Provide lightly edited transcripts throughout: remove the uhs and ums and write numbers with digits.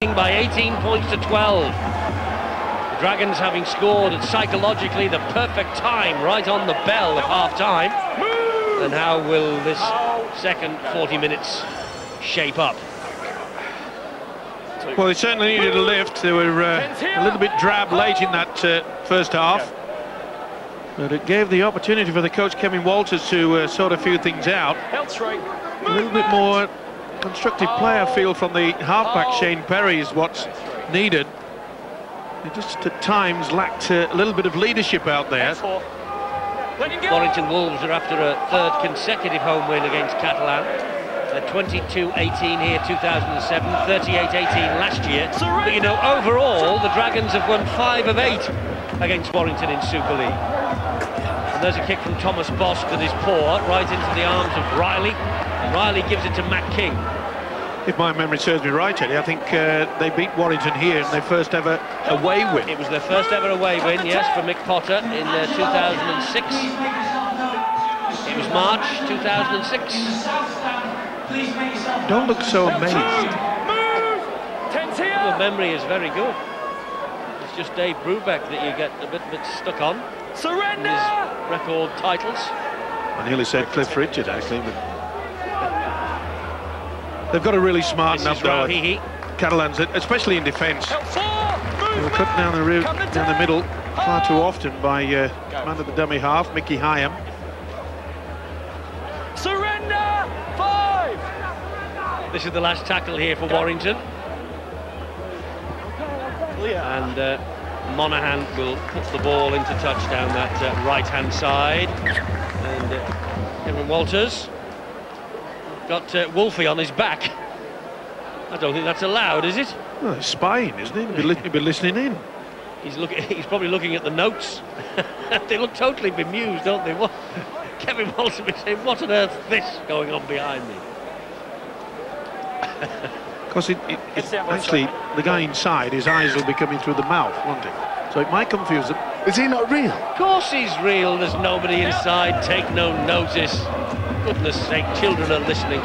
by 18 points to 12. The Dragons having scored at psychologically the perfect time, right on the bell of half-time. And how will this second 40 minutes shape up? Well, they certainly needed a lift. They were a little bit drab late in that first half. But it gave the opportunity for the coach, Kevin Walters, to sort a few things out. A little bit more constructive player feel from the halfback, Shane Perry, is what's needed. They just at times lacked a little bit of leadership out there. Warrington Wolves are after a third consecutive home win against Catalan. 22-18 here 2007, 38-18 last year. But you know, overall the Dragons have won 5 of 8 against Warrington in Super League. And there's a kick from Thomas Bosk that is poor, right into the arms of Riley. And Riley gives it to Matt King. If my memory serves me right, Eddie, I think they beat Warrington here in their first ever away win. It was their first ever away win, yes, for Mick Potter in 2006. It was March 2006. Don't look so amazed. Your memory is very good. It's just Dave Brubeck that you get a bit stuck on. Surrender! His record titles. I nearly said Cliff Richard, actually, but they've got to really smarten up, though. Catalans, especially in defence. They were cut down the route, down the middle, far too often by man of the dummy half, Mickey Hyam. Surrender! 5! This is the last tackle here for Warrington. And Monaghan will put the ball into touch down that right-hand side. And Kevin Walters got Wolfie on his back. I don't think that's allowed, is it? Well, he's spying, isn't he? He'll be listening in. He's probably looking at the notes. They look totally bemused, don't they? What? Kevin Walters will be saying, what on earth is this going on behind me? Because actually, the guy inside, his eyes will be coming through the mouth, won't it? So it might confuse them. Is he not real? Of course he's real. There's nobody inside. Take no notice. Goodness sake, children are listening.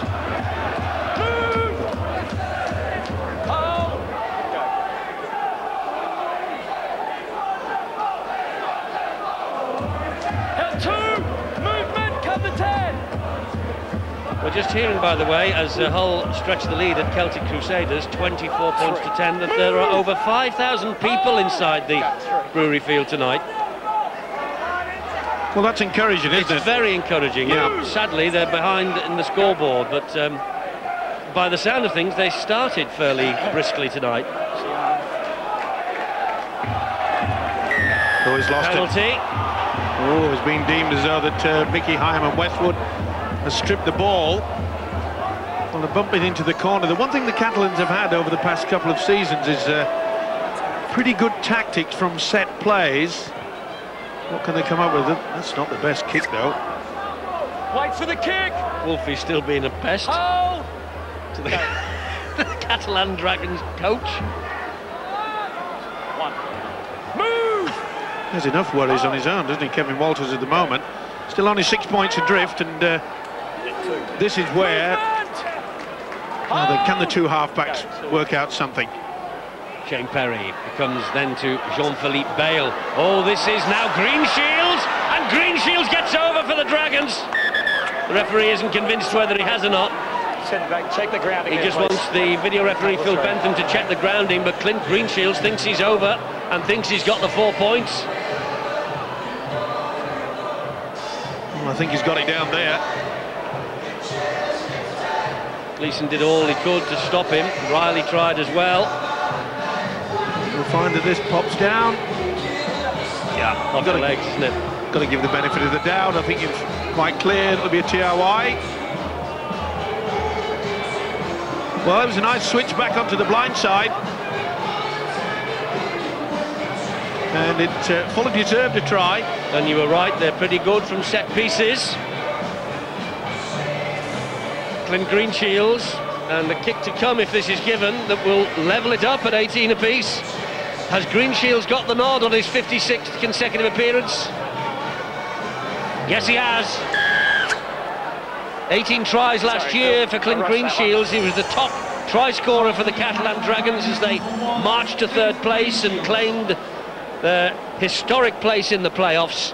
We're just hearing, by the way, as Hull stretch the lead at Celtic Crusaders, 24 points to 10, that there are over 5,000 people inside the Brewery Field tonight. Well, that's encouraging, isn't it? It's very encouraging, yeah. Sadly, they're behind in the scoreboard, but by the sound of things, they started fairly briskly tonight. Oh, he's lost Penalty. it. Oh, it's been deemed as though that Mickey Hyam and Westwood has stripped the ball. Well, to bump it into the corner. The one thing the Catalans have had over the past couple of seasons is pretty good tactics from set plays. What can they come up with? That's not the best kick, though. Wait for the kick! Wolfie's still being a pest to the Catalan Dragons coach. Move! There's enough worries on his own, doesn't he, Kevin Walters, at the moment. Still only 6 points adrift, and this is where can the two halfbacks work out something? Shane Perry comes then to Jean-Philippe Bale. Oh, this is now Greenshields, and Greenshields gets over for the Dragons. The referee isn't convinced whether he has or not. Send it back, check the grounding. He just wants the video referee Phil Bentham to check the grounding, but Clint Greenshields thinks he's over and thinks he's got the 4 points. Well, I think he's got it down there. Gleeson did all he could to stop him. Riley tried as well. We'll find that this pops down. Yeah, off the legs, isn't it? Got to give the benefit of the doubt. I think it's quite clear it'll be a TRY. Well, it was a nice switch back onto the blind side. And it fully deserved a try. And you were right, they're pretty good from set pieces. Clint Greenshields, and the kick to come if this is given, that will level it up at 18 apiece. Has Greenshields got the nod on his 56th consecutive appearance? Yes, he has. 18 tries last year for Clint Greenshields. He was the top try scorer for the Catalan Dragons as they marched to third place and claimed their historic place in the playoffs.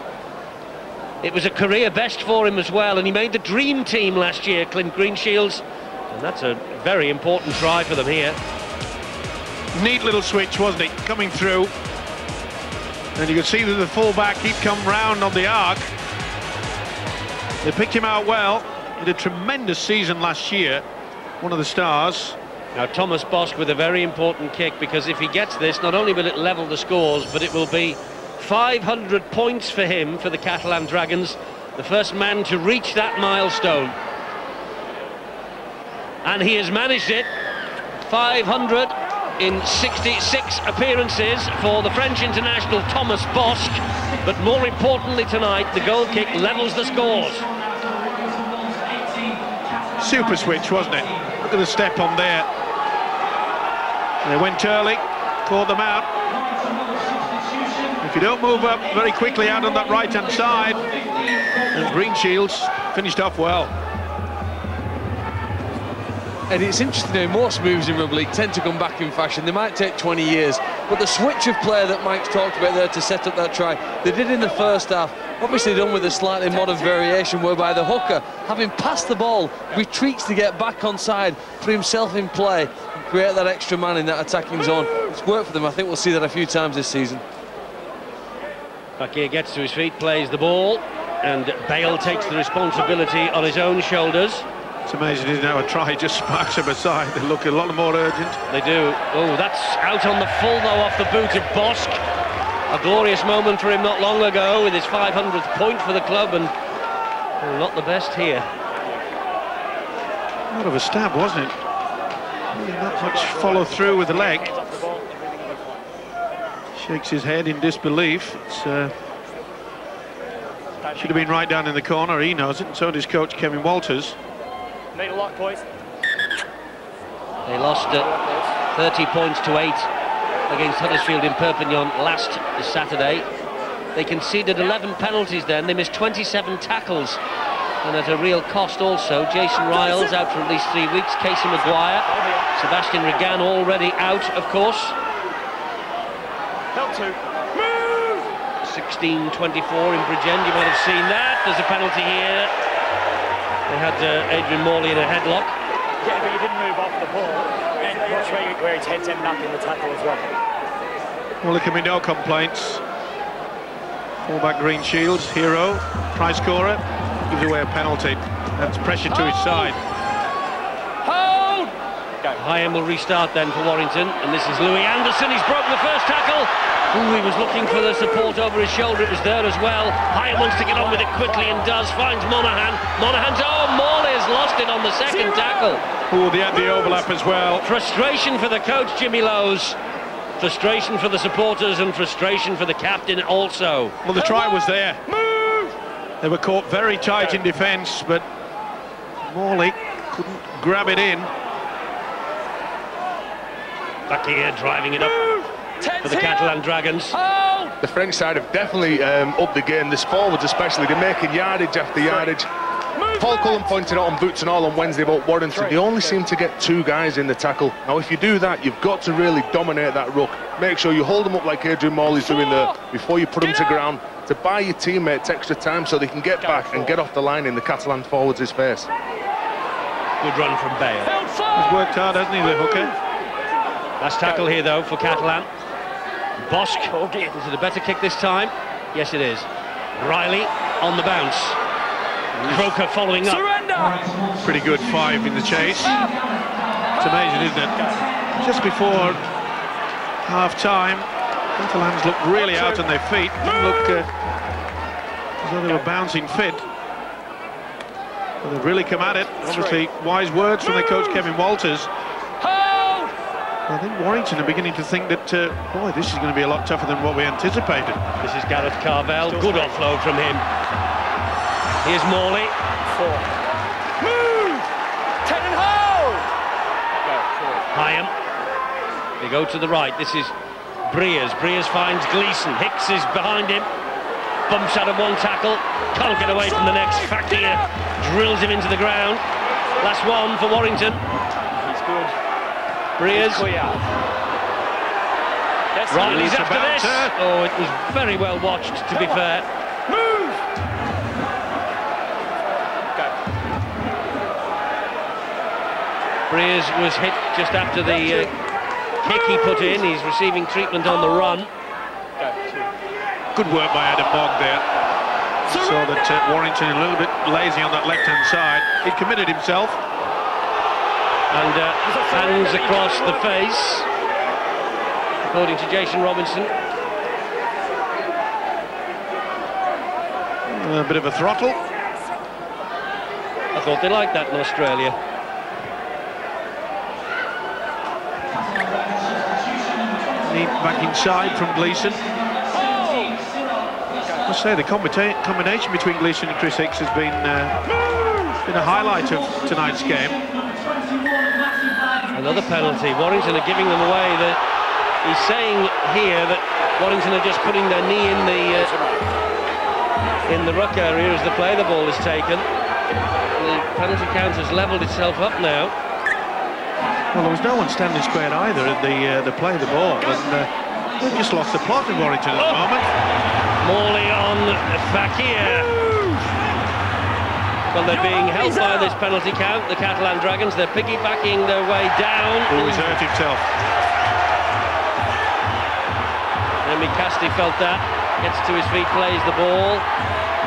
It was a career best for him as well, and he made the dream team last year, Clint Greenshields, and that's a very important try for them here. Neat little switch, wasn't it? Coming through, and you can see that the full-back, he'd come round on the arc. They picked him out well. He had a tremendous season last year, one of the stars. Now Thomas Bosk with a very important kick, because if he gets this, not only will it level the scores, but it will be 500 points for him, for the Catalan Dragons, the first man to reach that milestone. And he has managed it. 500 in 66 appearances for the French international Thomas Bosk. But more importantly tonight, the goal kick levels the scores. Super switch, wasn't it? Look at the step on there. They went early, caught them out. If you don't move up very quickly out on that right-hand side, and Greenshields finished off well. And it's interesting how most moves in rugby league tend to come back in fashion. They might take 20 years, but the switch of play that Mike's talked about there to set up that try, they did in the first half, obviously done with a slightly modern variation whereby the hooker, having passed the ball, retreats to get back on side, put himself in play, and create that extra man in that attacking zone. It's worked for them. I think we'll see that a few times this season. Fakir gets to his feet, plays the ball, and Bale takes the responsibility on his own shoulders. It's amazing, isn't it, how a try just sparks them aside. They look a lot more urgent. They do. Oh, that's out on the full, though, off the boot of Bosk. A glorious moment for him not long ago with his 500th point for the club, and not the best here. Lot of a stab, wasn't it? Really not much follow through with the leg. Shakes his head in disbelief. It's, should have been right down in the corner. He knows it, and so does coach Kevin Walters. Need a lock, boys. They lost 30 points to 8 against Huddersfield in Perpignan last Saturday. They conceded 11 penalties then. They missed 27 tackles, and at a real cost also. Jason Riles out for at least 3 weeks. Casey Maguire, Sebastian Regan already out, of course. Help to 16-24 in Bridgend, you might have seen that. There's a penalty here. They had Adrian Morley in a headlock. Yeah, but you didn't move off the ball. And watch where his head's ending up in the tackle as well. Well, there can be no complaints. Fullback Greenshields, hero, try scorer, gives away a penalty. That's pressure to his side. Hold! Hyam will restart then for Warrington, and this is Louis Anderson. He's broken the first tackle. Ooh, he was looking for the support over his shoulder. It was there as well. Hyam wants to get on with it quickly and does. Finds Monaghan. Monaghan's, Morley has lost it on the second tackle. Oh, they had the overlap as well. Frustration for the coach, Jimmy Lowes. Frustration for the supporters, and frustration for the captain also. Well, the try was there. They were caught very tight in defence, but Morley couldn't grab it in. Back here, driving it up for the Catalan Dragons. The French side have definitely upped the game. This forwards especially, they're making yardage after yardage. Paul Cullen pointed out on Boots and All on Wednesday about Warrington. They only seem to get 2 guys in the tackle. Now, if you do that, you've got to really dominate that ruck. Make sure you hold them up like Adrian Morley's doing there before you put them to ground, to buy your teammates extra time so they can get back and get off the line in the Catalan forwards' face. Good run from Bale. He's worked hard, hasn't he, the hooker? Last tackle here, though, for Catalan. Bosk. Is it a better kick this time? Yes, it is. Riley on the bounce. Croker following up. Pretty good 5 in the chase. It's amazing, isn't it? Just before half-time, Catalans looked really out on their feet. Didn't look as though they were bouncing fit. But they've really come at it. Obviously, wise words from their coach Kevin Walters. I think Warrington are beginning to think that, boy, this is going to be a lot tougher than what we anticipated. This is Gareth Carvel. Good offload from him. Here's Morley. 4. Move! 10 and hold! Hyam. They go to the right. This is Breers. Breers finds Gleeson. Hicks is behind him. Bumps out of one tackle. Can't get away from the next. Fakir drills him into the ground. Last one for Warrington. He's good. Breers. Riley's It's after about this. her. Oh, it was very well watched, to be fair. Move! Go. Breers was hit just after the kick he put in. He's receiving treatment on the run. Go. 2. Good work by Adam Mogg there. Saw that Warrington a little bit lazy on that left-hand side. He committed himself. And hands across the face, according to Jason Robinson. A bit of a throttle. I thought they liked that in Australia. Need back inside from Gleeson. I must say the combination between Gleeson and Chris Hicks has been a highlight of tonight's game. Another penalty. Warrington are giving them away. He's saying here that Warrington are just putting their knee in the ruck area as the play the ball is taken. The penalty count has levelled itself up now. Well, there was no one standing square either at the play of the ball, and they've just lost the plot in Warrington at the moment. Morley on Fakir. Well, they're being helped by this penalty count, the Catalan Dragons. They're piggybacking their way down. Oh, he's hurt himself. Remy Casti felt that. Gets to his feet, plays the ball.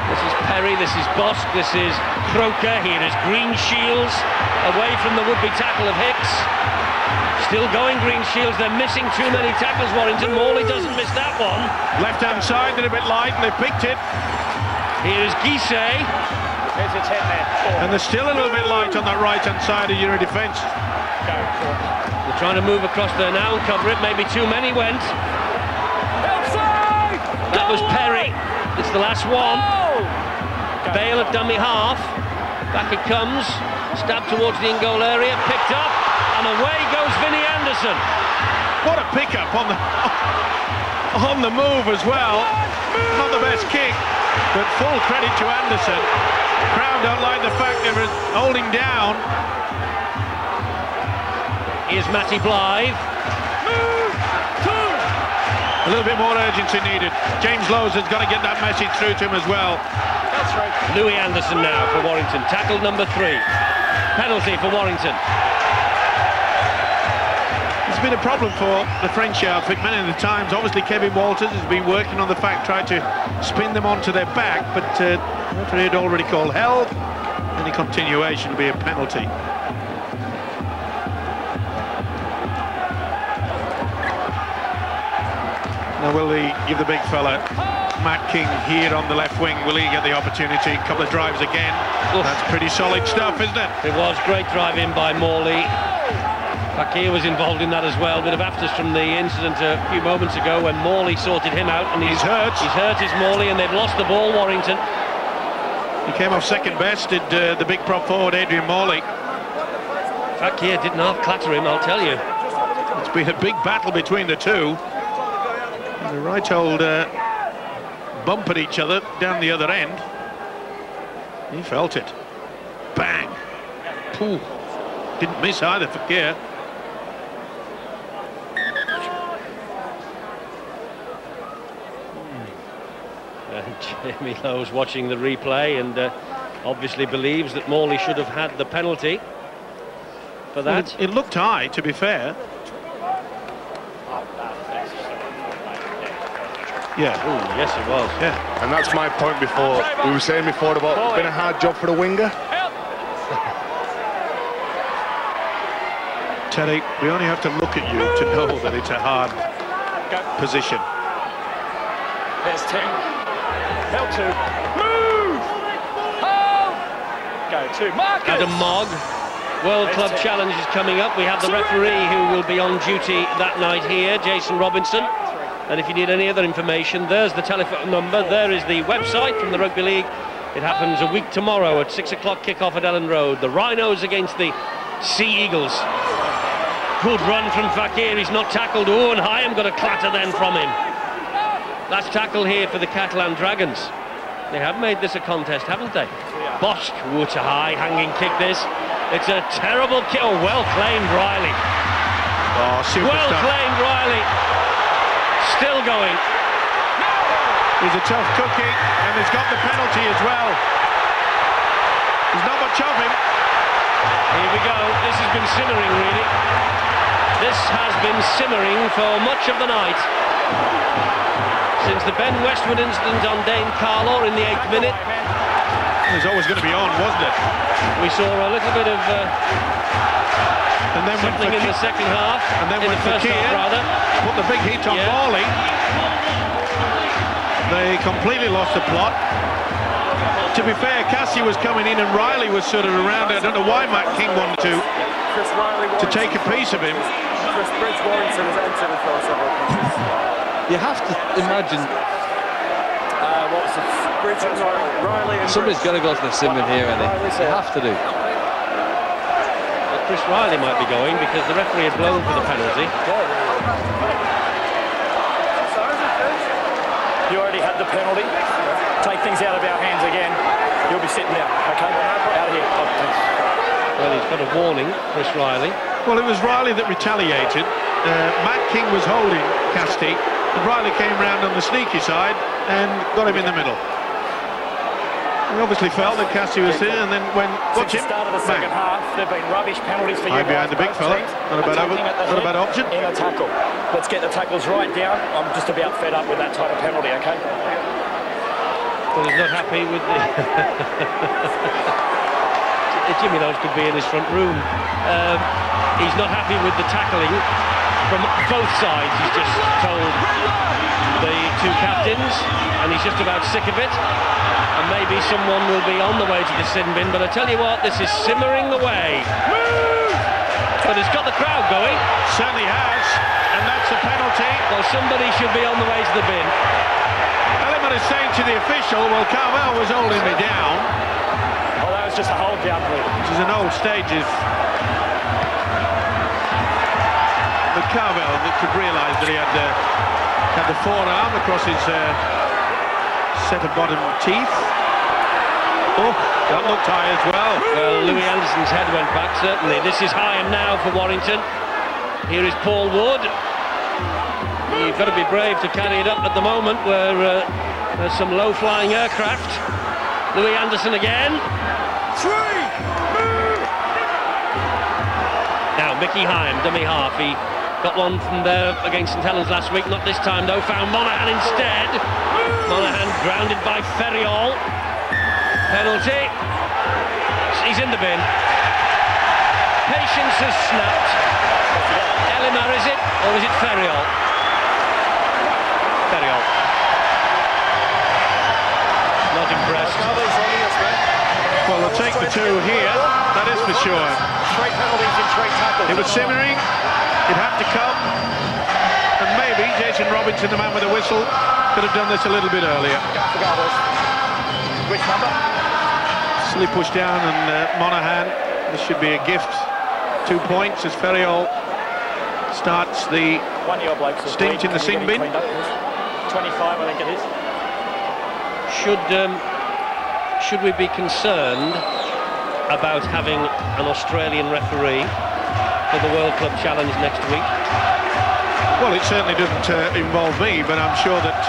This is Perry, this is Bosk, this is Croker. Here is Greenshields away from the would-be tackle of Hicks. Still going, Greenshields. They're missing too many tackles, Warrington. Morley doesn't miss that one. Left-hand side, they're a bit light, and they picked it. Here is Guisset. There's a 10 there. 4. And they're still a little bit light on that right-hand side of your defence. Go. 4. They're trying to move across there now and cover it. Maybe too many went. That was Perry. It's the last one. Bale at dummy half. Back it comes. Stabbed towards the in-goal area. Picked up. And away goes Vinnie Anderson. What a pickup on the move as well. Not the best kick, but full credit to Anderson. Crowd don't like the fact they were holding down. Here's Matty Blythe. A little bit more urgency needed. James Lowes has got to get that message through to him as well. That's right. Louis Anderson now for Warrington. Tackle number 3. Penalty for Warrington. It's been a problem for the French outfit many of the times. Obviously, Kevin Walters has been working on the fact, trying to spin them onto their back, but the referee had already called held. Any continuation will be a penalty. Now, will he give the big fella, Matt King, here on the left wing? Will he get the opportunity? A couple of drives again. Oof. That's pretty solid stuff, isn't it? It was great drive in by Morley. Fakir was involved in that as well. Bit of afters from the incident a few moments ago when Morley sorted him out, and He's hurt. He's hurt, is Morley, and they've lost the ball, Warrington. He came off second best, did the big prop forward Adrian Morley. Fakir didn't half clatter him, I'll tell you. It's been a big battle between the two. And the right old bump at each other down the other end. He felt it. Bang. Pooh. Didn't miss either for Fakir. Jamie Lowe's watching the replay and obviously believes that Morley should have had the penalty for that. Well, it looked high, to be fair. Yeah. Ooh, yes, it was. Yeah. And that's my point before. We were saying before about it's been a hard job for the winger. Terry, we only have to look at you to know that it's a hard position. There's 10. Held 2. Move! Hold! Go 2. Marcus! Adam Mogg. World Club There's 10. Challenge is coming up. We have the referee who will be on duty that night here, Jason Robinson. And if you need any other information, there's the telephone number. There is the website from the Rugby League. It happens a week tomorrow at 6 o'clock kick-off at Ellen Road. The Rhinos against the Sea Eagles. Good run from Fakir. He's not tackled. Oh, and Hyam got a clatter then from him. Last tackle here for the Catalan Dragons. They have made this a contest, haven't they? Yeah. Bosk, it's a high hanging kick this. It's a terrible kick. Oh, well claimed, Riley. Oh, super Well stuff. claimed, Riley. Still going. He's a tough cookie, and he's got the penalty as well. There's not much of him. Here we go. This has been simmering, really. This has been simmering for much of the night. Since the Ben Westwood incident on Dane Carlaw in the 8th minute. It was always going to be on, wasn't it? We saw a little bit of And then went for something in the second half. And then in went the for first half, Keane. rather. Put the big hit on Yeah. Morley. They completely lost the plot. To be fair, Cassie was coming in and Riley was sort of around it. I don't know why Matt King wanted to take a piece of him. Warrington has entered as well several pitches. You have to imagine What's it? Riley and somebody's got to go to the sim in here, Eddie. You have to do. Well, Chris Riley might be going because the referee had blown for the penalty. You already had the penalty. Take things out of our hands again. You'll be sitting down, okay? Out of here. Oh, thanks. Well, he's got a warning, Chris Riley. Well, it was Riley that retaliated. Matt King was holding Casti, and Riley came round on the sneaky side and got him in the middle. He obviously felt that Casti was here, and then when watch Since him, the start of the second bang. half, there've been rubbish penalties for you. Hide behind the big both fella. teams. Not a bad Attacking at the not a head bad option. In a tackle. Let's get the tackles right down. I'm just about fed up with that type of penalty, okay? Well, he's not happy with the... Jimmy Lodge could be in his front room. He's not happy with the tackling from both sides. He's just told the two captains, and he's just about sick of it. And maybe someone will be on the way to the sin bin, but I tell you what, this is simmering away. But it's got the crowd going. Certainly has, and that's a penalty. Well, somebody should be on the way to the bin. Element is saying to the official, well, Carvel was holding me down, Oh, that was just a hold down, please. which is an old stage of... But Carvel that could realise that he had the forearm across his set of bottom teeth. Oh, that looked high as well. Well, Louis Anderson's head went back, certainly. This is high and now for Warrington. Here is Paul Wood. You've got to be brave to carry it up at the moment where there's some low-flying aircraft. Louis Anderson again. Now, Mickey Hyam, dummy half. He got one from there against St Helens last week. Not this time, though. Found Monaghan instead. Monaghan grounded by Ferriol. Penalty. He's in the bin. Patience has snapped. Elimar, is it? Or is it Ferriol? Ferriol. Not impressed. Well, they'll take the two here, that is for sure. 3 penalties in 3 tackles. It was simmering, it had to come, and maybe Jason Robinson, the man with the whistle, could have done this a little bit earlier. Which number? Silly push down, and Monaghan, this should be a gift. 2 points as Ferriol starts the 1 year blokes. stint in the sin bin. 25, I think it is. Should we be concerned about having an Australian referee for the World Club Challenge next week? Well, it certainly doesn't involve me, but I'm sure that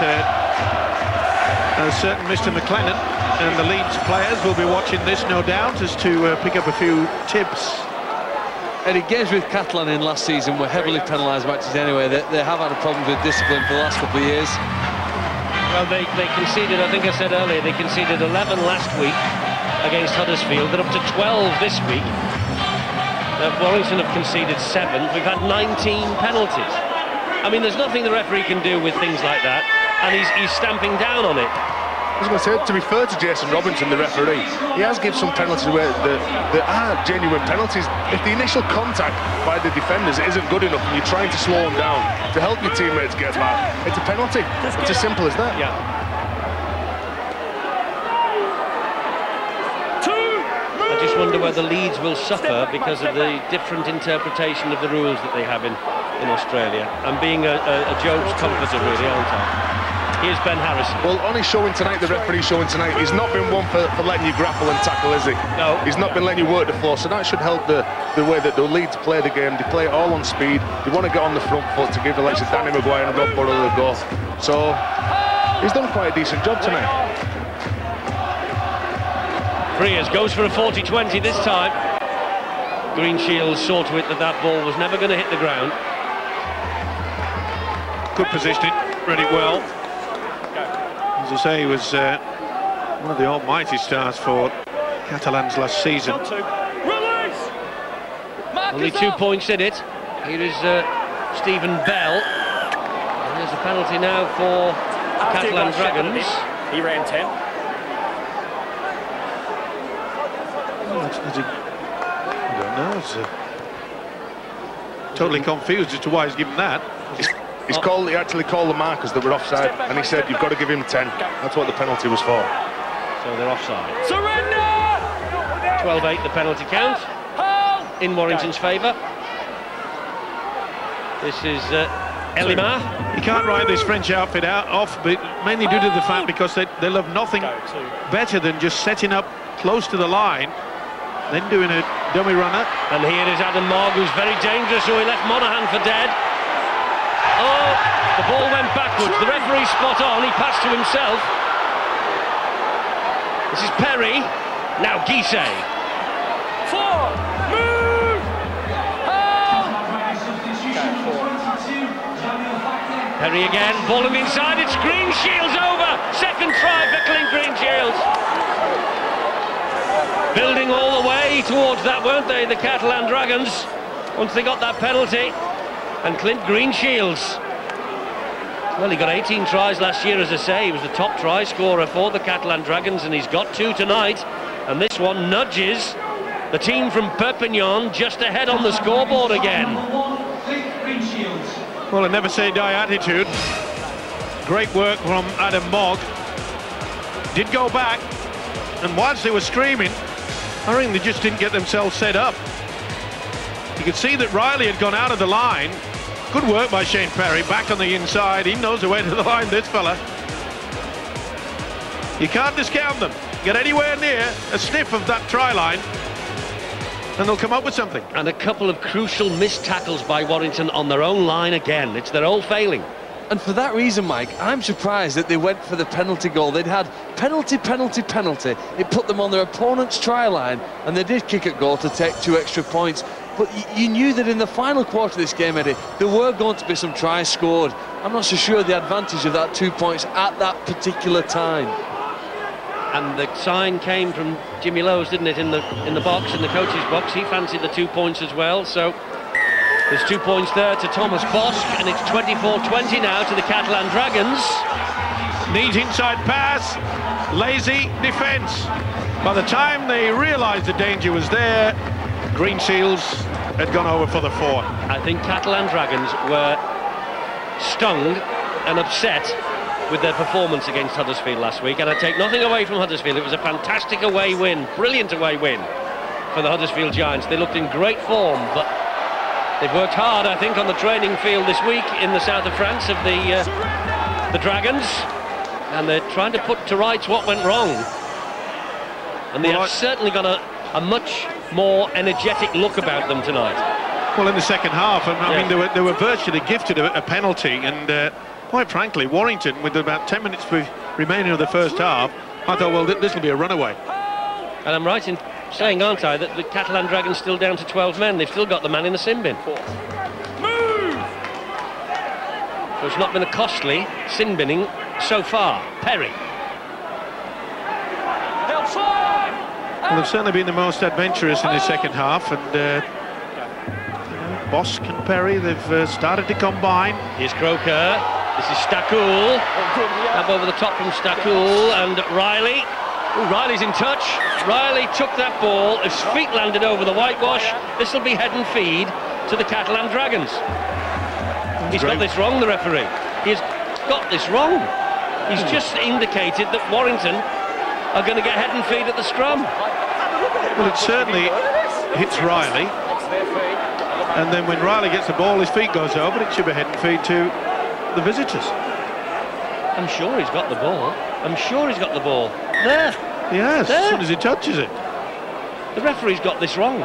a certain Mr. McLennan and the Leeds players will be watching this, no doubt, as to pick up a few tips. Eddie, games with Catalan in last season were heavily penalised matches anyway. They have had a problem with discipline for the last couple of years. Well, they conceded, I think I said earlier, they conceded 11 last week against Huddersfield. They're up to 12 this week. Warrington have conceded 7. We've had 19 penalties. I mean, there's nothing the referee can do with things like that, and he's stamping down on it. I was going to say, to be fair to Jason Robinson, the referee, he has given some penalties where there are genuine penalties. If the initial contact by the defenders isn't good enough and you're trying to slow them down to help your teammates get back, it's a penalty. It's as simple as that. Yeah. I just wonder whether Leeds will suffer because of the different interpretation of the rules that they have in Australia. I'm being a Job's comforter, really, aren't I? Here's Ben Harrison. Well, on his showing tonight, the referee showing tonight, he's not been one for letting you grapple and tackle, is he? No. He's not been letting you work the floor, so that should help the way that the Leeds play the game. They play it all on speed. They want to get on the front foot to give the likes of Danny Maguire and Rob Burrow the go. So he's done quite a decent job tonight. Frears goes for a 40-20 this time. Green Shields saw to it that that ball was never going to hit the ground. Good positioning, read it well. As I say, he was one of the almighty stars for Catalans last season. Only 2 points in it. Here is Stephen Bell. And there's a penalty now for the Catalan Dragons. He ran 10. I don't know. It's totally confused as to why he's given that. He actually called the markers that were offside, and he said you've got to give him 10. That's what the penalty was for. So they're offside. Surrender! 12-8 the penalty count in Warrington's favour. This is Elimar. You can't write this French outfit off, but mainly due to the fact because they love nothing better than just setting up close to the line, then doing a dummy runner. And here is Adam Mogg, who's very dangerous, so he left Monaghan for dead. Oh, the ball went backwards. The referee's spot on. He passed to himself. This is Perry. Now Guisset. Move! Perry again. Ball on the inside. It's Green Shields over. Second try for Clint Green Shields. Building all the way towards that, weren't they, the Catalan Dragons, once they got that penalty. And Clint Green Shields, well, he got 18 tries last year, as I say. He was the top try scorer for the Catalan Dragons, and he's got 2 tonight. And this one nudges the team from Perpignan just ahead on the scoreboard again. Well, a never say die attitude. Great work from Adam Mogg. Did go back, and whilst they were screaming, I think they just didn't get themselves set up. You could see that Riley had gone out of the line. Good work by Shane Perry, back on the inside. He knows the way to the line, this fella. You can't discount them. Get anywhere near a sniff of that try line, and they'll come up with something. And a couple of crucial missed tackles by Warrington on their own line again. It's their old failing. And for that reason, Mike, I'm surprised that they went for the penalty goal. They'd had penalty. It put them on their opponent's try line, and they did kick at goal to take 2 extra points. But you knew that in the final quarter of this game, Eddie, there were going to be some tries scored. I'm not so sure the advantage of that 2 points at that particular time. And the sign came from Jimmy Lowe's, didn't it, in the box, in the coach's box. He fancied the 2 points as well, so there's 2 points there to Thomas Bosch, and it's 24-20 now to the Catalan Dragons. Neat inside pass, lazy defence. By the time they realised the danger was there, Green Shields had gone over for the 4. I think Catalan Dragons were stung and upset with their performance against Huddersfield last week, and I take nothing away from Huddersfield. It was a fantastic away win, brilliant away win for the Huddersfield Giants. They looked in great form, but they've worked hard, I think, on the training field this week in the south of France of the Dragons, and they're trying to put to rights what went wrong. And they have certainly got a much more energetic look about them tonight. Well, in the second half, I mean, they were virtually gifted a penalty, and quite frankly, Warrington, with about 10 minutes remaining of the first half, I thought, well, this will be a runaway. And I'm right in saying, aren't I, that the Catalan Dragons still down to 12 men. They've still got the man in the sin bin. Move! So it's not been a costly sin binning so far. Perry. Well, they've certainly been the most adventurous in the second half, and Bosch and Perry, they've started to combine. Here's Croker. This is Stakul. Up over the top from Stakul, and Riley. Ooh, Riley's in touch. Riley took that ball. His feet landed over the whitewash. This will be head and feed to the Catalan Dragons. He's got this wrong, the referee. He's got this wrong. He's just indicated that Warrington are going to get head and feed at the scrum. Well, it certainly hits Riley, and then when Riley gets the ball, his feet goes over. It should be head and feed to the visitors. I'm sure he's got the ball. I'm sure he's got the ball. There. Yes, There. as soon as he touches it. The referee's got this wrong.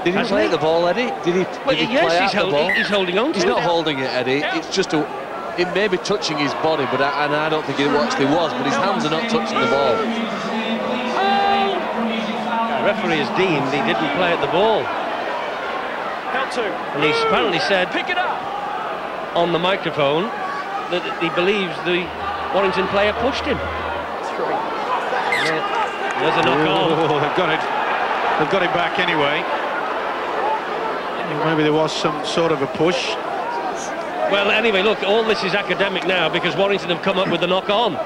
Did he Hasn't play he? the ball, Eddie? Did he? Well, Did he yes, play out the ball? he's holding on to He's it. not holding it, Eddie. It's just it may be touching his body, but I don't think it actually was. But his hands are not touching the ball. The referee has deemed he didn't play at the ball. Held to. And he's apparently said Pick it up. on the microphone that he believes the Warrington player pushed him. There's a knock on. Oh, they've got it. They've got it back anyway. Maybe there was some sort of a push. Well, anyway, look, all this is academic now because Warrington have come up with the knock on.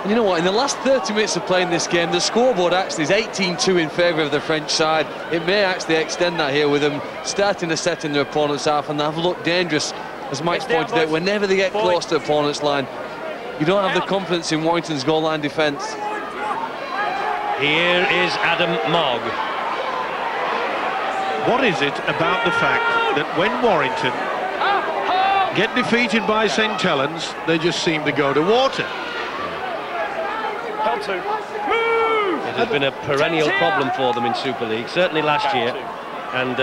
You know what, in the last 30 minutes of playing this game, the scoreboard actually is 18-2 in favour of the French side. It may actually extend that here with them starting to set in their opponent's half, and they've looked dangerous, as Mike's pointed out. Whenever they get close to the opponent's line, you don't have the confidence in Warrington's goal line defence. Here is Adam Mogg. What is it about the fact that when Warrington get defeated by St Helens, they just seem to go to water? Held to. It has been a perennial problem for them in Super League, certainly last year. And,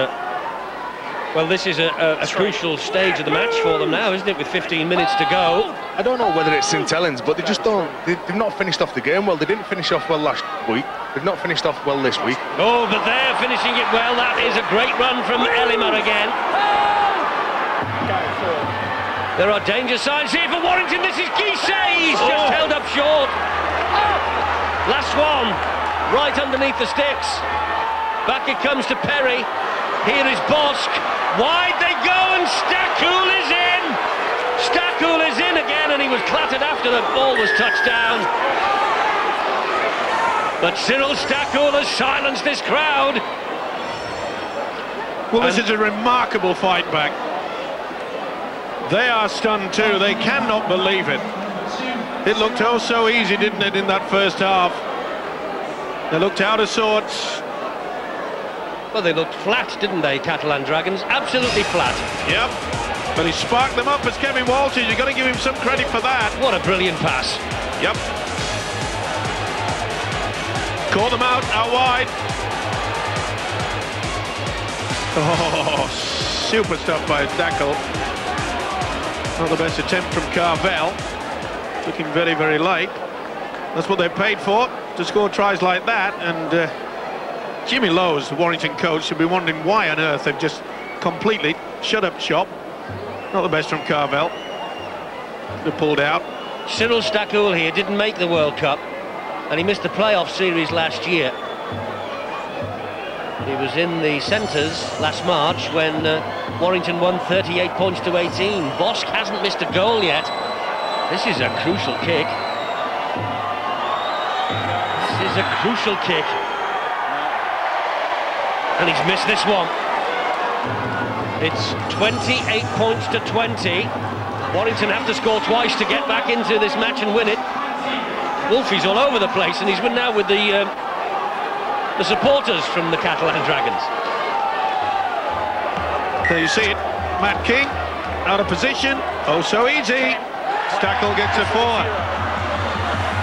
well, this is a crucial stage of the match for them now, isn't it, with 15 minutes to go? I don't know whether it's St Helens, but they just don't. They've not finished off the game well. They didn't finish off well last week. They've not finished off well this week. Oh, but they're finishing it well. That is a great run from Ellimer again. There are danger signs here for Warrington. This is Guisset. He's just held up short. Last one, right underneath the sticks. Back it comes to Perry. Here is Bosk. Wide they go, and Stakul is in. Stakul is in again, and he was clattered after the ball was touched down. But Cyril Stakul has silenced this crowd. Well, this is a remarkable fight back. They are stunned too. They cannot believe it. It looked oh so easy, didn't it, in that first half? They looked out of sorts. Well, they looked flat, didn't they, Catalan Dragons? Absolutely flat. Yep. But he sparked them up as Kevin Walters. You've got to give him some credit for that. What a brilliant pass. Yep. Caught them out wide. Oh, super stuff by Dackle. Not the best attempt from Carvel. Took him very, very late. That's what they paid for, to score tries like that. And Jimmy Lowe's, the Warrington coach, should be wondering why on earth they've just completely shut up shop. Not the best from Carvel. They're pulled out. Cyril Stakul here didn't make the World Cup, and he missed the playoff series last year. He was in the centres last March when Warrington won 38 points to 18. Bosk hasn't missed a goal yet. This is a crucial kick. This is a crucial kick. And he's missed this one. It's 28 points to 20. Warrington have to score twice to get back into this match and win it. Wolfie's all over the place, and he's now with the supporters from the Catalan Dragons. There you see it. Matt King out of position. Oh, so easy. Stackle gets a four.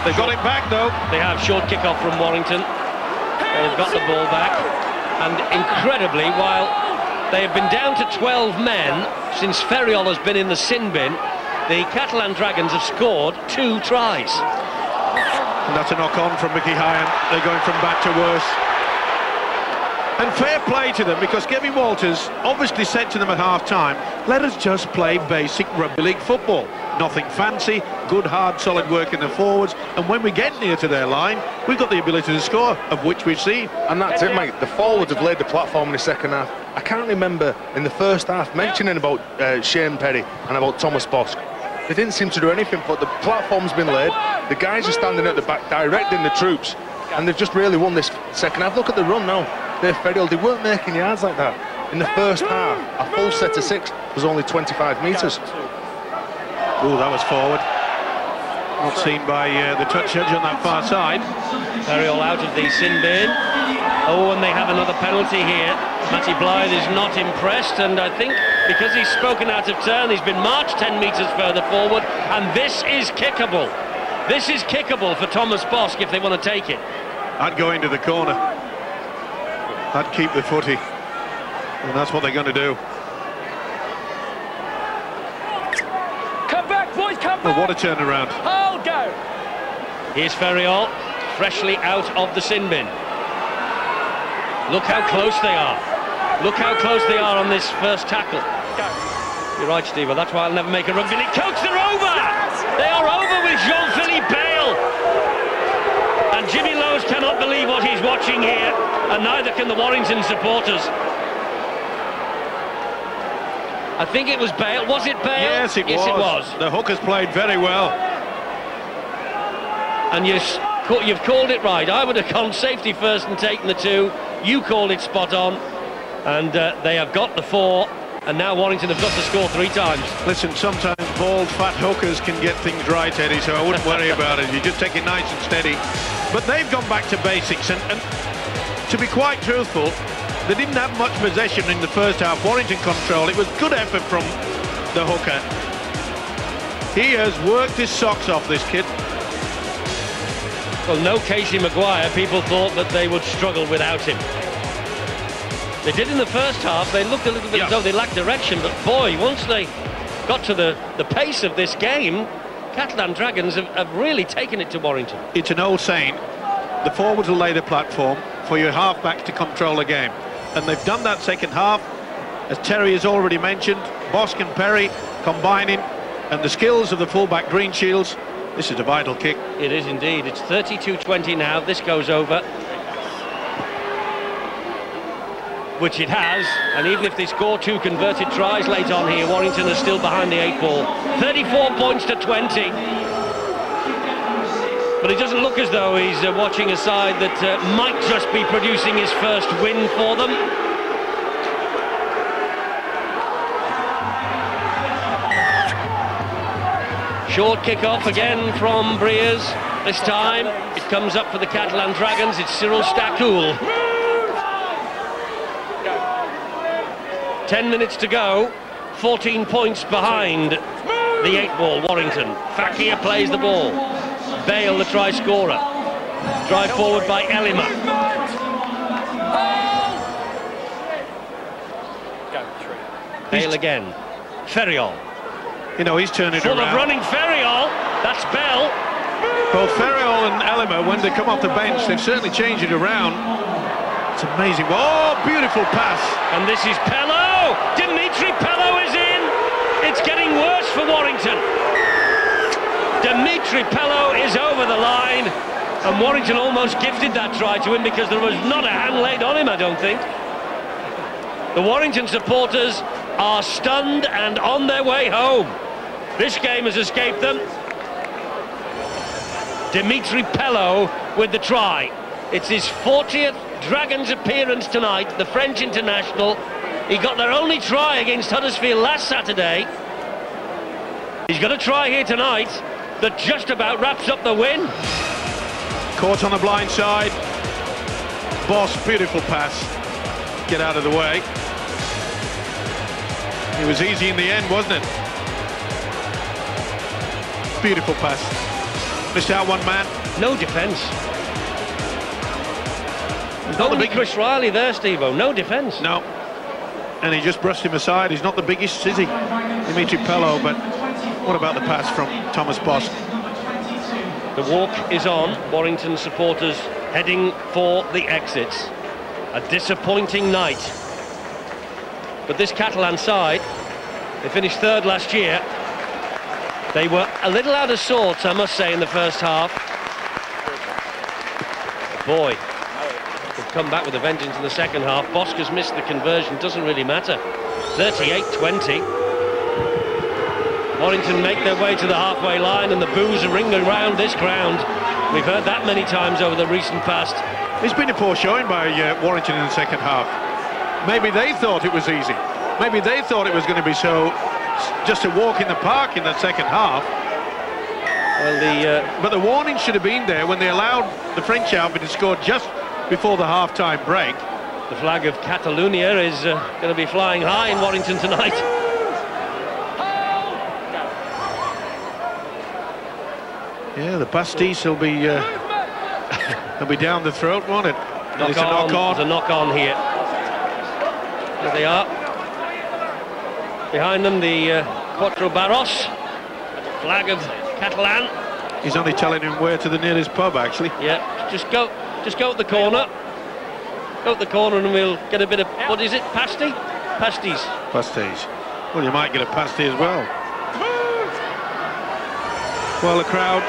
They've got it back though. They have short kick-off from Warrington. They've got the ball back, and incredibly, while they have been down to 12 men since Ferriol has been in the sin bin, the Catalan Dragons have scored 2 tries. And that's a knock-on from Mickey Hyan. They're going from bad to worse. And fair play to them, because Kevin Walters obviously said to them at half-time, let us just play basic rugby league football. Nothing fancy, good, hard, solid work in the forwards, and when we get near to their line, we've got the ability to score, of which we've seen. And that's it, mate. The forwards have laid the platform in the second half. I can't remember in the first half mentioning about Shane Perry and about Thomas Bosk. They didn't seem to do anything, but the platform's been laid. The guys are standing at the back directing the troops, and they've just really won this second half. Look at the run now. They're Ferriol. They weren't making yards like that. In the first half, a full set of 6 was only 25 metres. Oh, that was forward. Not seen by the touch judge on that far side. Ferriol out of the sin bin. Oh, and they have another penalty here. Matty Blythe is not impressed, and I think because he's spoken out of turn, he's been marched 10 metres further forward, and this is kickable. This is kickable for Thomas Bosk if they want to take it. I'd go into the corner. I'd keep the footy. And that's what they're going to do. Come back, boys, come back. Well, what a turnaround. Hold, go. Here's Ferriol, freshly out of the sin bin. Look how close they are. Look how close they are on this first tackle. Go. You're right, Steve. Well, that's why I'll never make a rugby league coach. They're over. They are over with Jean-Philippe Bale. And Jimmy Lowes cannot believe what he's watching here, and neither can the Warrington supporters. I think it was Bale. Was it Bale? Yes, it was. The hookers played very well. And you've called it right. I would have gone safety first and taken the 2. You called it spot on. And they have got the 4. And now Warrington have got to score 3 times. Listen, sometimes bald, fat hookers can get things right, Eddie, so I wouldn't worry about it. You just take it nice and steady. But they've gone back to basics, and to be quite truthful, they didn't have much possession in the first half. Warrington control. It was good effort from the hooker. He has worked his socks off, this kid. Well, no Casey Maguire. People thought that they would struggle without him. They did in the first half. They looked a little bit as though they lacked direction, but boy, once they got to the pace of this game, Catalan Dragons have really taken it to Warrington. It's an old saying, the forwards will lay the platform for your half-backs to control the game. And they've done that second half, as Terry has already mentioned. Bosk and Perry combining, and the skills of the fullback Greenshields. This is a vital kick. It is indeed. It's 32-20 now. This goes over. Which it has, and even if they score 2 converted tries late on here, Warrington are still behind the 8 ball. 34 points to 20. But it doesn't look as though he's watching a side that might just be producing his first win for them. Short kick-off again from Briers. This time it comes up for the Catalan Dragons. It's Cyril Stakoul. 10 minutes to go, 14 points behind the 8 ball, Warrington. Fakir plays the ball. Bale, the try scorer. Drive forward by Elima. Bale again. Ferriol. You know, he's turning Full around. of running Ferriol. That's Bell. Both Ferriol and Elima, when they come off the bench, they've certainly changed it around. It's amazing. Oh, beautiful pass. And this is Pello. Dimitri Pello is in. It's getting worse for Warrington. Dimitri Pello is over the line. And Warrington almost gifted that try to him because there was not a hand laid on him, I don't think. The Warrington supporters are stunned and on their way home. This game has escaped them. Dimitri Pello with the try. It's his 40th Dragons appearance tonight, the French international. He got their only try against Huddersfield last Saturday. He's got a try here tonight that just about wraps up the win. Caught on the blind side. Boss, beautiful pass. Get out of the way. It was easy in the end, wasn't it? Beautiful pass. Missed out one man. No defence. Not the Only big Chris Riley there, Steve-O. No defence. No. And he just brushed him aside. He's not the biggest, is he? Dimitri Pello, but what about the pass from Thomas Bosk? The walk is on. Warrington supporters heading for the exits. A disappointing night. But this Catalan side, they finished 3rd last year. They were a little out of sorts, I must say, in the first half. Boy, they've come back with a vengeance in the second half. Bosk has missed the conversion, doesn't really matter. 38-20. Warrington make their way to the halfway line and the boos are ringing around this ground. We've heard that many times over the recent past. It's been a poor showing by Warrington in the second half. Maybe they thought it was easy. Maybe they thought it was going to be just a walk in the park in that second half. Well, but the warning should have been there when they allowed the French outfit to score just before the half-time break. the flag of Catalonia is going to be flying high in Warrington tonight. Yeah, the pastis will be they'll be down the throat, won't it? There's a knock on here. There they are. Behind them, the Cuatro Barros, flag of Catalan. He's only telling him where to the nearest pub, actually. Yeah, just go at the corner. Go at the corner and we'll get a bit of, what is it, pasty? Pasties. Pasties. Well, you might get a pasty as well. Well, the crowd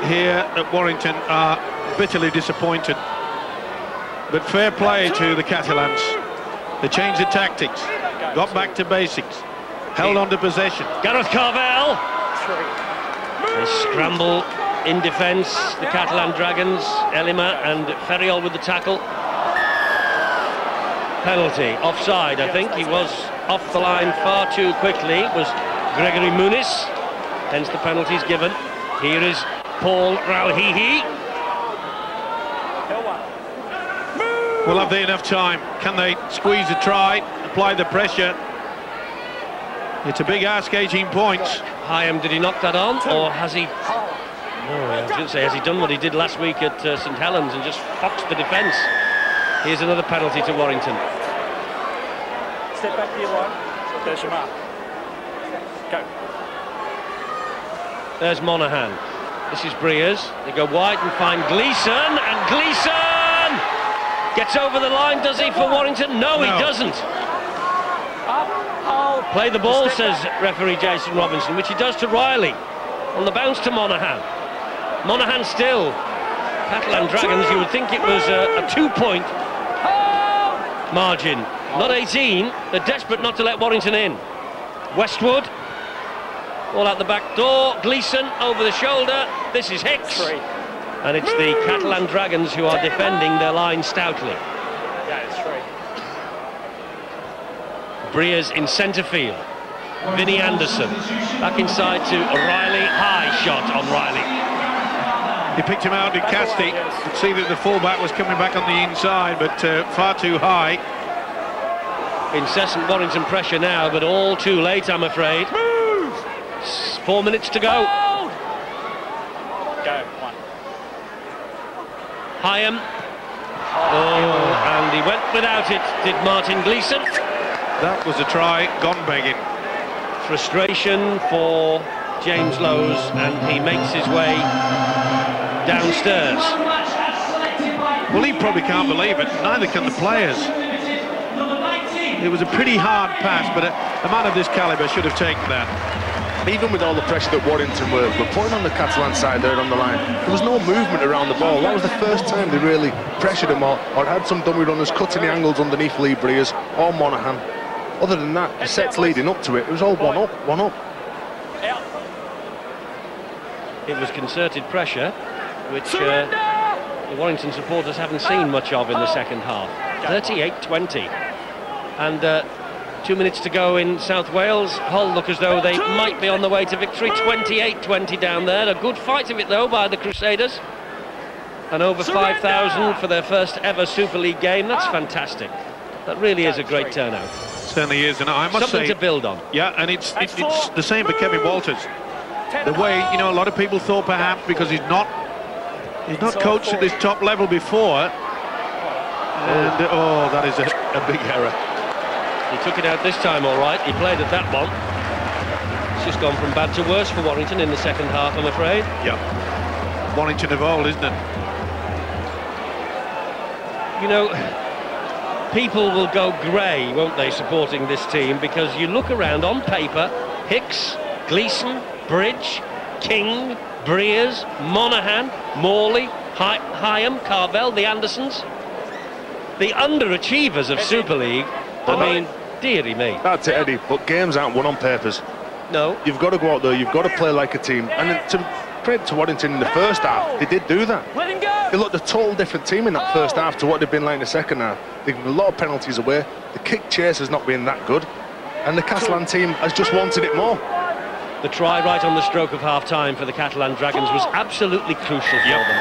here at Warrington are bitterly disappointed. But fair play to the Catalans. They changed the tactics, got back to basics, held on to possession. Gareth Carvel. They scramble in defence, the Catalan Dragons. Elima and Ferriol with the tackle. Penalty, offside, I think. He was off the line far too quickly. It was Gregory Muniz, hence the penalties given. Here is Paul Rauhihi. Will have they enough time? Can they squeeze a try, apply the pressure? It's a big ask, 18 points. Hyam, did he knock that on, or has he... No, I was going to say, has he done what he did last week at St Helens and just foxed the defence? Here's another penalty to Warrington. Step back to your line. There's your mark. Go. There's Monaghan. This is Breers. They go wide and find Gleeson, and Gleeson gets over the line, does he, for Warrington? No, he doesn't. Play the ball, says referee Jason Robinson, which he does to Riley. On the bounce to Monaghan. Monaghan still. Catalan Dragons, you would think it was a 2-point margin, not 18. They're desperate not to let Warrington in. Westwood, all out the back door. Gleeson over the shoulder. This is Hicks. And it's the Catalan Dragons who are defending their line stoutly. Yeah, it's 3. Breers in centre field. Vinnie Anderson back inside to Riley. High shot on Riley. He picked him out, did Casti. Could see that the fullback was coming back on the inside, but far too high. Incessant Warrington pressure now, but all too late, I'm afraid. 4 minutes to go. Go, 1. Hyam. Oh, and he went without it, did Martin Gleeson. That was a try, gone begging. Frustration for James Lowes, and he makes his way downstairs. Well, he probably can't believe it, neither can the players. It was a pretty hard pass, but a man of this calibre should have taken that. Even with all the pressure that Warrington were putting on the Catalan side there on the line, there was no movement around the ball. That was the first time they really pressured him or had some dummy runners cutting the angles underneath Lee Breers or Monaghan. Other than that, the sets leading up to it, it was all 1 up, 1 up. It was concerted pressure, which the Warrington supporters haven't seen much of in the second half. 38-20. And 2 minutes to go in South Wales. Hull look as though they might be on the way to victory. 28-20 down there. A good fight of it, though, by the Crusaders. And over 5,000 for their first ever Super League game. That's fantastic. That really is a great turnout. Certainly is, and I must Something say, to build on. Yeah, and it's the same for Kevin Walters. The way, you know, a lot of people thought perhaps because he's not coached at this top level before, and that is a big error. He took it out this time, all right. He played at that one. It's just gone from bad to worse for Warrington in the second half, I'm afraid. Yeah, Warrington of old, isn't it? You know, people will go grey, won't they, supporting this team, because you look around on paper, Hicks, Gleeson, Bridge, King, Breers, Monaghan, Morley, Hyam, Carvel, the Andersons, the underachievers of Super League. I mean, dearie me. That's it, Eddie, but games aren't won on papers. No. You've got to go out there, you've got to play like a team. And to credit to Warrington in the first half, they did do that. Let him go! They looked a total different team in that first half to what they've been like in the second half. They've given a lot of penalties away. The kick chase has not been that good. And the Catalan team has just wanted it more. The try right on the stroke of half-time for the Catalan Dragons was absolutely crucial for them.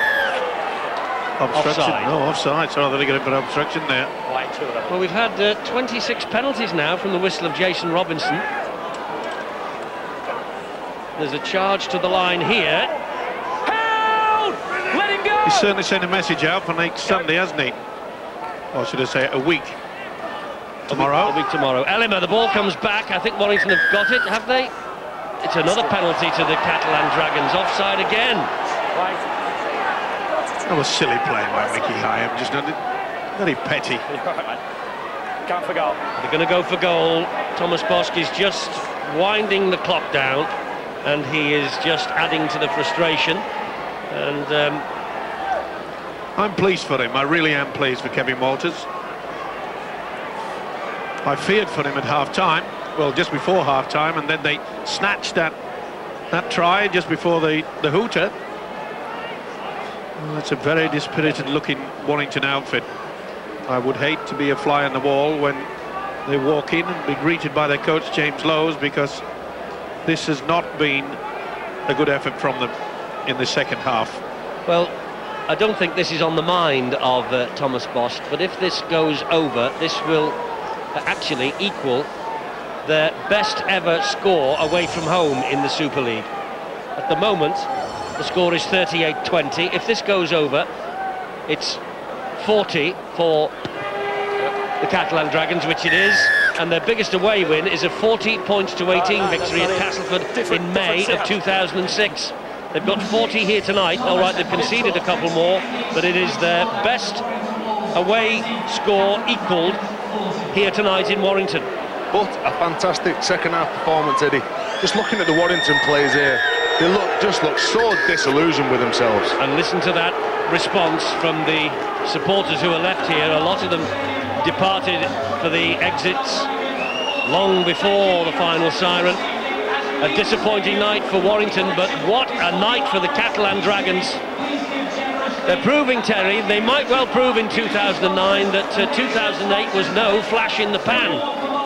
Obstruction? Offside. No, offside. So they're going for obstruction there. Well, we've had 26 penalties now from the whistle of Jason Robinson. There's a charge to the line here. He's certainly sent a message out for next Sunday, hasn't he? Or should I say a week? Tomorrow? A week tomorrow. Ellimer, the ball comes back. I think Warrington have got it, have they? It's another penalty to the Catalan Dragons. Offside again. That was silly play by Mickey Hyam, just very petty. Going for goal. They're going to go for goal. Thomas Bosk is just winding the clock down, and he is just adding to the frustration. And I'm pleased for him. I really am pleased for Kevin Walters. I feared for him at half-time, well, just before half-time, and then they snatched that try just before the hooter. Well, that's a very dispirited-looking Warrington outfit. I would hate to be a fly on the wall when they walk in and be greeted by their coach, James Lowes, because this has not been a good effort from them in the second half. well, I don't think this is on the mind of Thomas Bosk, but if this goes over, this will actually equal their best ever score away from home in the Super League. At the moment, the score is 38-20. If this goes over, it's 40 for the Catalan Dragons, which it is, and their biggest away win is a 40-18 victory at Castleford in May of 2006. They've got 40 here tonight. All right, they've conceded a couple more, but it is their best away score equalled here tonight in Warrington. But a fantastic second half performance, Eddie. Just looking at the Warrington players here, they just look so disillusioned with themselves. And listen to that response from the supporters who are left here. A lot of them departed for the exits long before the final siren. A disappointing night for Warrington, but what a night for the Catalan Dragons. They're proving, Terry, they might well prove in 2009 that 2008 was no flash in the pan.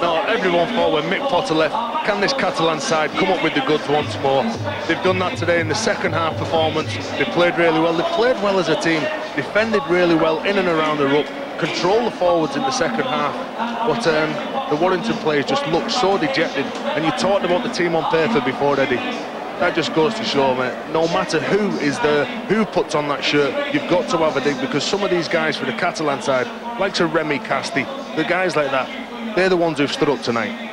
No, everyone thought when Mick Potter left, can this Catalan side come up with the goods once more? They've done that today in the second half performance. They played really well. They played well as a team, defended really well in and around the ruck, controlled the forwards in the second half. But the Warrington players just looked so dejected. And you talked about the team on paper before, Eddie. That just goes to show, mate, no matter who is there, who puts on that shirt, you've got to have a dig, because some of these guys for the Catalan side, like Sir Remy Casti, the guys like that, they're the ones who've stood up tonight.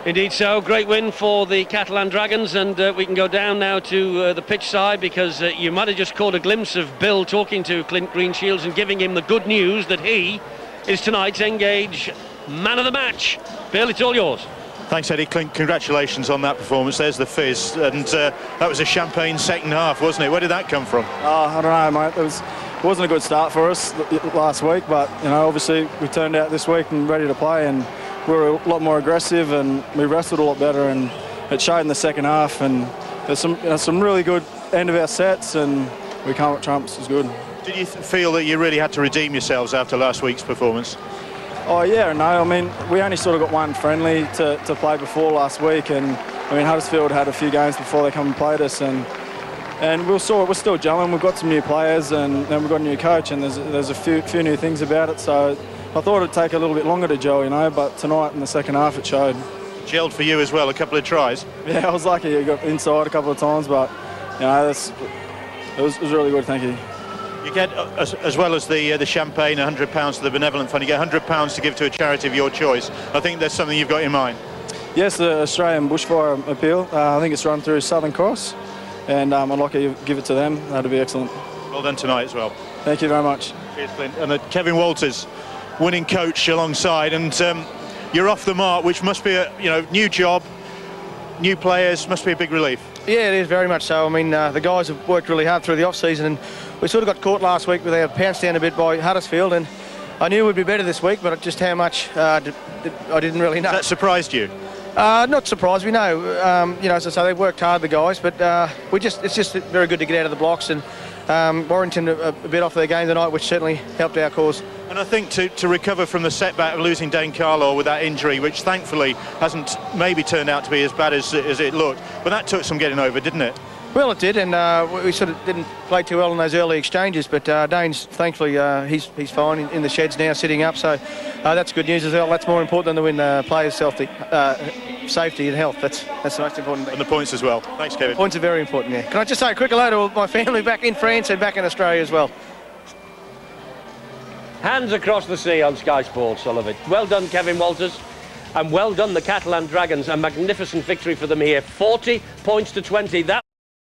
Indeed so, great win for the Catalan Dragons, and we can go down now to the pitch side, because you might have just caught a glimpse of Bill talking to Clint Greenshields and giving him the good news that he is tonight's Engage man of the match. Bill, it's all yours. Thanks, Eddie. Clint, congratulations on that performance. There's the fizz, and that was a champagne second half, wasn't it? Where did that come from? I don't know, mate. It wasn't a good start for us last week, but you know, obviously we turned out this week and ready to play, and we were a lot more aggressive and we wrestled a lot better, and it showed in the second half. And there's some really good end of our sets, and we come up trumps. It was good. Did you feel that you really had to redeem yourselves after last week's performance? Oh yeah, no, I mean, we only sort of got one friendly to play before last week, and I mean, Huddersfield had a few games before they come and played us, and we're still gelling. We've got some new players, and then we've got a new coach, and there's a few new things about it, so I thought it'd take a little bit longer to gel, you know, but tonight in the second half it showed. Gelled for you as well, a couple of tries. Yeah, I was lucky. I got inside a couple of times, but you know, it was really good, thank you. You get, as well as the champagne, £100 to the Benevolent Fund, you get £100 to give to a charity of your choice. I think there's something you've got in mind. Yes, the Australian Bushfire Appeal. I think it's run through Southern Cross, and I'd like to give it to them. That'd be excellent. Well done tonight as well. Thank you very much. Cheers, Clint. And Kevin Walters, winning coach alongside, and you're off the mark, which must be a new job, new players, must be a big relief. Yeah, it is very much so. I mean, the guys have worked really hard through the off-season, and we sort of got caught last week with our pants down a bit by Huddersfield, and I knew we'd be better this week, but just how much I didn't really know. Has that surprised you? Not surprised, we know. As I say, they've worked hard, the guys, but it's just very good to get out of the blocks, and Warrington a bit off their game tonight, which certainly helped our cause. And I think to recover from the setback of losing Dane Carlaw with that injury, which thankfully hasn't maybe turned out to be as bad as it looked, but that took some getting over, didn't it? Well, it did, and we sort of didn't play too well in those early exchanges, but Dane's, thankfully, he's fine in the sheds now, sitting up, so that's good news as well. That's more important than to win players healthy. safety and health. That's the most important thing. And the points as well. Thanks, Kevin. Points are very important, yeah. Can I just say a quick hello to my family back in France and back in Australia as well. Hands across the sea on Sky Sports, Sullivan. Well done, Kevin Walters. And well done, the Catalan Dragons. A magnificent victory for them here. 40 points to 20. That